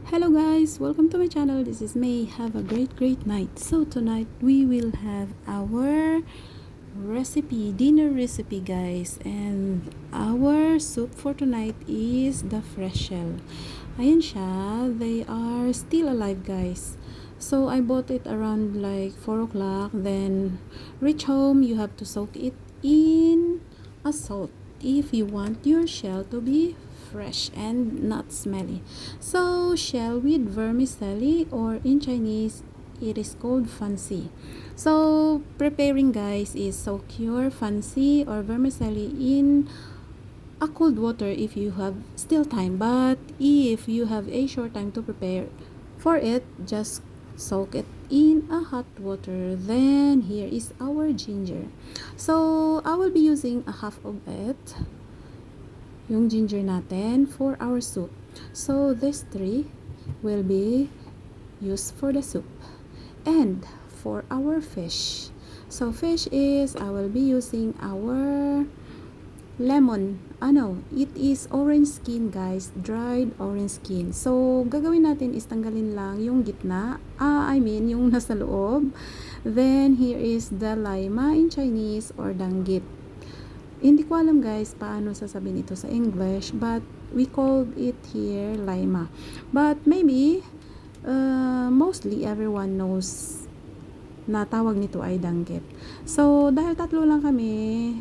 Hello guys, welcome to my channel. This is May. Have a great night. So tonight we will have our dinner recipe guys, and our soup for tonight is the fresh shell. Ayan siya, they are still alive guys. So I bought it around like 4 o'clock, then reach home. You have to soak it in a salt if you want your shell to be fresh and not smelly. So shell with vermicelli, or in Chinese it is called fancy. So preparing guys is soak your fancy or vermicelli in a cold water if you have still time, but if you have a short time to prepare for it, just soak it in a hot water. Then here is our ginger. So I will be using a half of it, yung ginger natin, for our soup. So these three will be used for the soup. And for our fish, so fish is, I will be using our lemon. It is orange skin guys, dried orange skin. So gagawin natin is tanggalin lang yung gitna, yung nasa loob. Then here is the lima in Chinese, or danggit. Hindi ko alam guys paano sasabihin ito sa English, but we called it here lima. But maybe mostly everyone knows na tawag nito ay danggit. So dahil tatlo lang kami,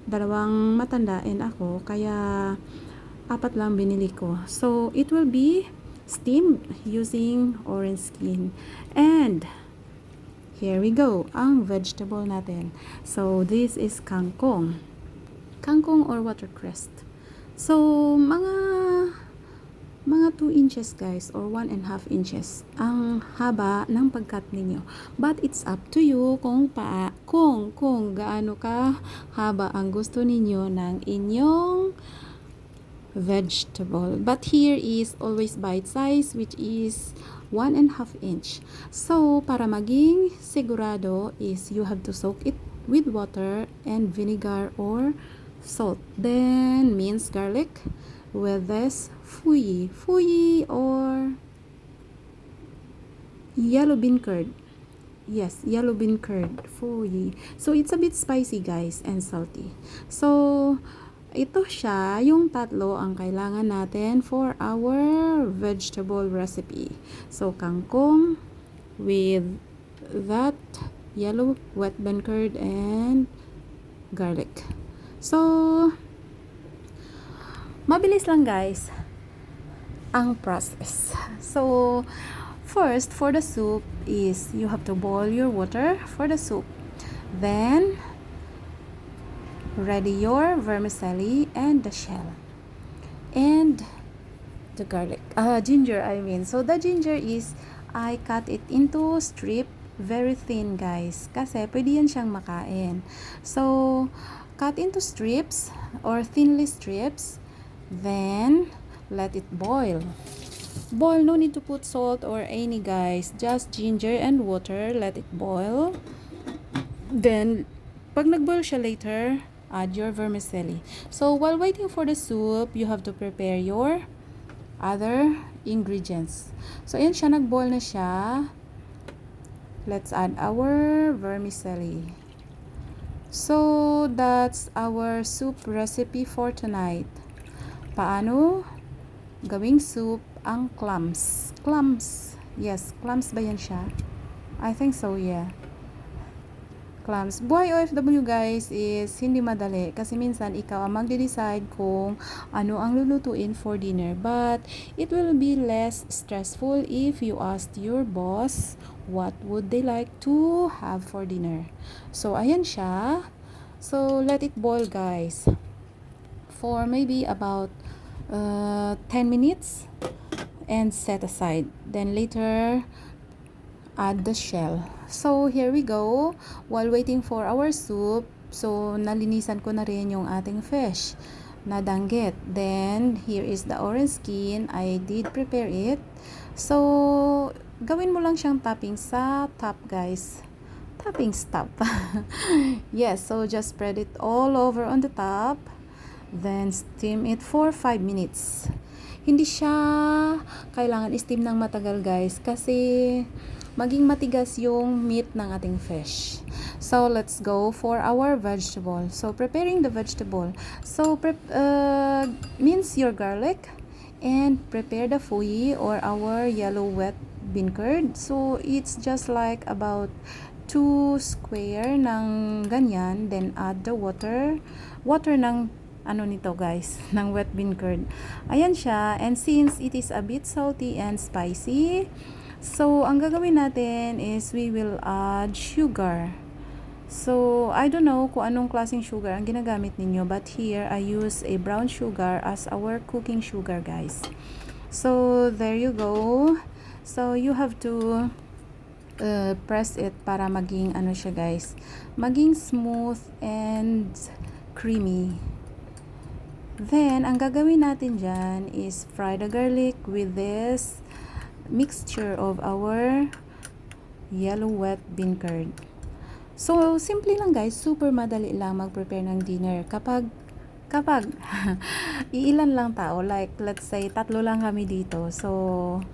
dalawang matanda and ako, kaya apat lang binili ko. So it will be steamed using orange skin. And here we go, ang vegetable natin. So this is kangkong or watercress. So mga 2 inches guys, or 1.5 inches ang haba ng pagkat ninyo. But it's up to you kung gaano ka haba ang gusto ninyo ng inyong vegetable. But here is always bite size, which is 1.5 inch. So para maging sigurado is you have to soak it with water and vinegar or salt. Then minced garlic with this fuyi or yellow bean curd. Yes, yellow bean curd, fuyi. So it's a bit spicy guys and salty. So ito siya, yung tatlo ang kailangan natin for our vegetable recipe. So kangkong with that yellow wet bean curd and garlic. So mabilis lang guys ang process. So first, for the soup is you have to boil your water for the soup. Then ready your vermicelli and the shell and the garlic, ginger so the ginger is, I cut it into strip very thin guys, kasi pwede yan siyang makain. So cut into strips or thinly strips, then let it boil. No need to put salt or any guys, just ginger and water, let it boil. Then pag nagboil siya later, add your vermicelli. So while waiting for the soup, you have to prepare your other ingredients. So ayan siya, nagboil na siya. Let's add our vermicelli. So that's our soup recipe for tonight. Paano gawing soup ang clams? Yes, clams ba yan siya? I think so, yeah. Clams. Buhay OFW guys is hindi madali, kasi minsan ikaw ang magde-decide kung ano ang lulutuin for dinner, but it will be less stressful if you asked your boss what would they like to have for dinner. So ayan siya. So let it boil guys for maybe about 10 minutes and set aside. Then later add the shell. So here we go, while waiting for our soup. So nalinisan ko na rin yung ating fish na danggit. Then here is the orange skin, I did prepare it. So gawin mo lang siyang topping sa top guys, topping top. Yes, so just spread it all over on the top, then steam it for 5 minutes. hindi siya kailangan steam ng matagal guys kasi maging matigas yung meat ng ating fish. So let's go for our vegetable. So preparing the vegetable. So mince your garlic and prepare the fuyi or our yellow wet bean curd. So it's just like about 2 square ng ganyan, then add the water ng ano nito guys, ng wet bean curd. Ayan siya, and since it is a bit salty and spicy, so ang gagawin natin is we will add sugar. So I don't know kung anong klaseng sugar ang ginagamit ninyo, but here I use a brown sugar as our cooking sugar guys. So there you go. So you have to press it para maging ano siya guys, maging smooth and creamy. Then ang gagawin natin dyan is fry the garlic with this mixture of our yellow wet bean curd. So simple lang guys, super madali lang mag-prepare ng dinner kapag iilan lang tao, like let's say 3 lang kami dito. So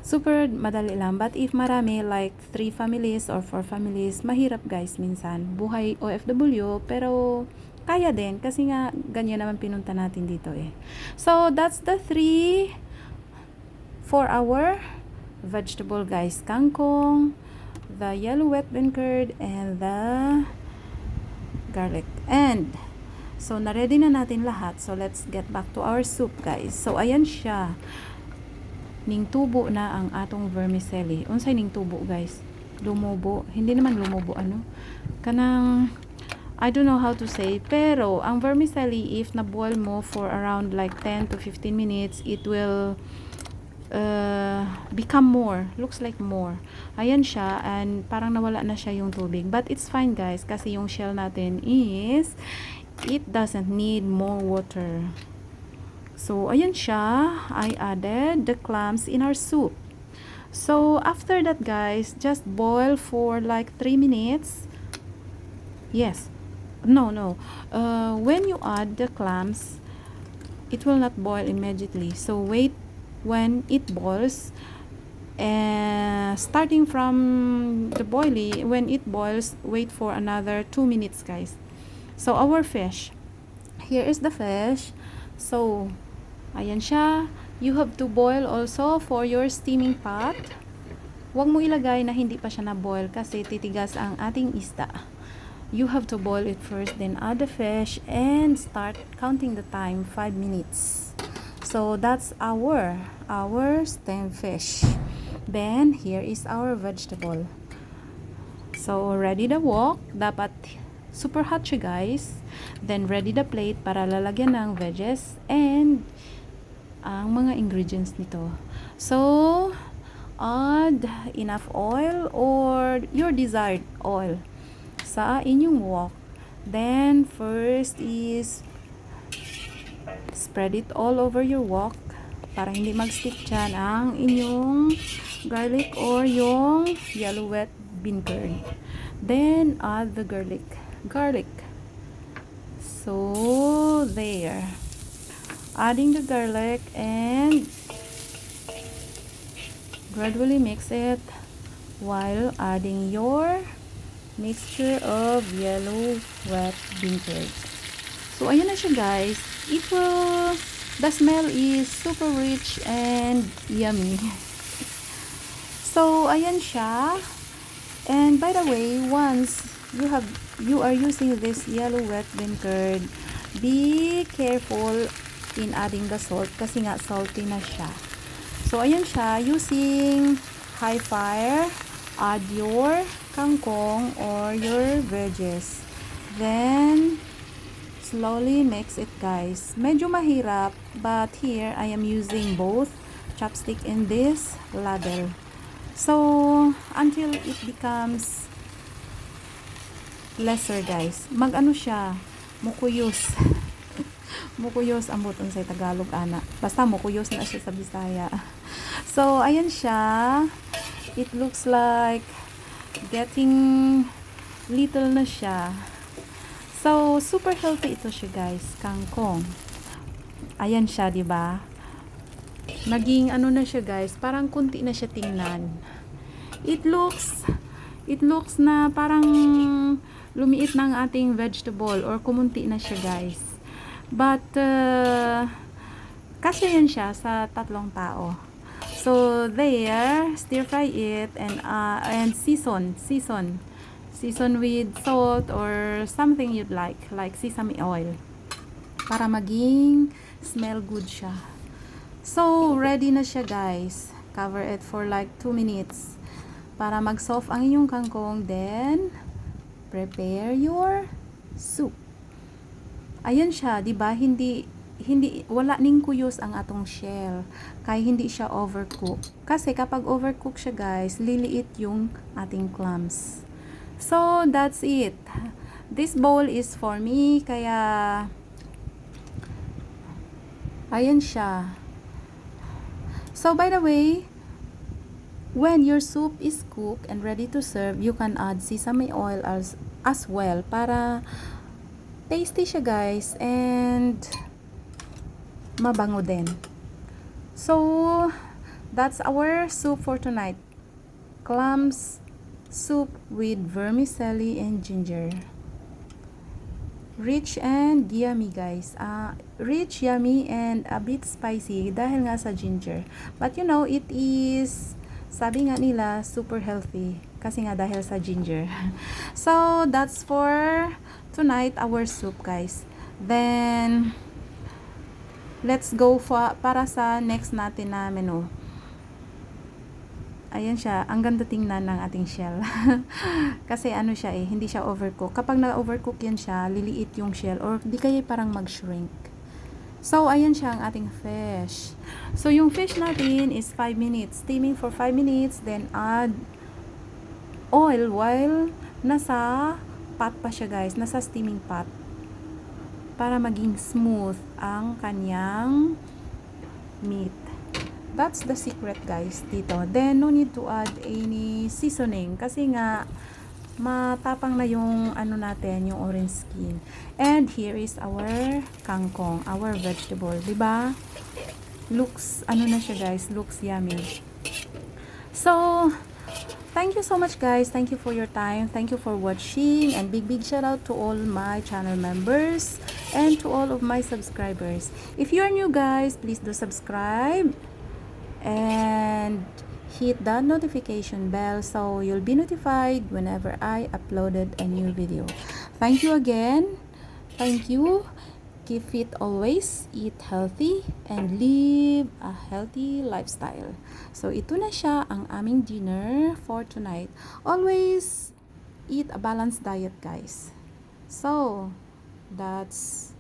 super madali lang. But if marami, like 3 families or 4 families, mahirap guys minsan. Buhay OFW, pero kaya din kasi nga ganyan naman pinunta natin dito eh. So that's the 3 for our vegetable guys. Kangkong, the yellow wet bean curd, and the garlic. And so na-ready na natin lahat. So let's get back to our soup guys. So ayan siya. Ning tubo na ang atong vermicelli. Unsay ning tubo guys? Lumubo. Hindi naman lumubo ano. Kanang I don't know how to say, pero ang vermicelli if na-boil mo for around like 10 to 15 minutes, it will become more, looks like more. Ayan siya, and parang nawala na siya yung tubig. But it's fine guys, kasi yung shell natin is, it doesn't need more water. So ayan siya, I added the clams in our soup. So after that guys, just boil for like 3 minutes. Yes. No. When you add the clams, it will not boil immediately. So wait when it boils, starting from the boiling, when it boils, wait for another 2 minutes guys. So our fish, here is the fish. So ayan siya. You have to boil also for your steaming pot. Huwag mo ilagay na hindi pa siya na-boil kasi titigas ang ating isda. You have to boil it first, then add the fish and start counting the time, 5 minutes. So that's our steamed fish. Then here is our vegetable. So ready the wok, dapat super hot siya guys. Then ready the plate para lalagyan ng veggies and ang mga ingredients nito. So add enough oil or your desired oil sa inyong wok. Then first is spread it all over your wok para hindi mag-stick dyan ang inyong garlic or yung yellow wet bean curd. Then add the garlic. So there, adding the garlic and gradually mix it while adding your mixture of yellow wet bean curd. So ayan na siya guys. The smell is super rich and yummy. So ayan siya. And by the way, once you are using this yellow wet bean curd, be careful in adding the salt kasi nga salty na siya. So ayan siya, using high fire, add your kangkong or your veggies. Then slowly mix it guys. Medyo mahirap, but here I am using both chopstick and this ladle. So until it becomes lesser guys. Mag-ano siya, mukuyos. Mukuyos ang buton sa Tagalog ana. Basta mukuyos na siya sa Bisaya. So ayan siya. It looks like getting little na siya. So super healthy ito siya guys, kangkong. Ayan siya, 'di ba? Naging ano na siya guys, parang kunti na siya tingnan. It looks na parang lumiit na ang ating vegetable or kumunti na siya guys. But kasi yan siya sa tatlong tao. So there, stir fry it and season with salt or something you'd like sesame oil para maging smell good siya. So ready na siya guys. Cover it for like 2 minutes para mag-soft ang inyong kangkong, then prepare your soup. Ayan siya, 'di ba? Hindi wala ning kuyos ang atong shell kay hindi siya overcook. Kasi kapag overcook siya guys, liliit yung ating clams. So that's it. This bowl is for me, kaya ayan siya. So by the way, when your soup is cooked and ready to serve, you can add sesame oil as well para tasty siya guys and mabango din. So that's our soup for tonight. Clams soup with vermicelli and ginger. Rich and yummy guys. Rich, yummy, and a bit spicy dahil nga sa ginger. But you know, it is, sabi nga nila, super healthy kasi nga dahil sa ginger. So that's for tonight, our soup guys. Then let's go para sa next natin na menu. Ayan siya, ang ganda tingnan ng ating shell. Kasi ano siya hindi siya overcook. Kapag na-overcook yan siya, liliit yung shell or di kaya parang mag-shrink. So ayan siya ang ating fish. So yung fish natin is 5 minutes. Steaming for 5 minutes, then add oil while nasa pot pa siya guys, nasa steaming pot. Para maging smooth ang kanyang meat. That's the secret guys dito. Then no need to add any seasoning kasi nga matapang na yung ano natin, yung orange skin. And here is our kangkong, our vegetable, 'di ba? Looks ano na siya guys, looks yummy. So thank you so much guys. Thank you for your time. Thank you for watching, and big shout out to all my channel members and to all of my subscribers. If you are new guys, please do subscribe and hit that notification bell so you'll be notified whenever I uploaded a new video. Thank you again. Thank you. Keep fit always, eat healthy, and live a healthy lifestyle. So ito na siya ang aming dinner for tonight. Always eat a balanced diet guys. So that's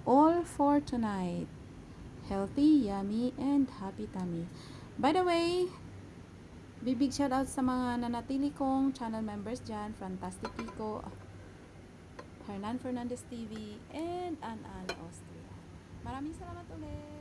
all for tonight. Healthy, yummy, and happy tummy. By the way, big shout out sa mga nanatili kong channel members dyan, Fantastic Pico, Hernan Fernandez TV, and An Austria. Maraming salamat ulit.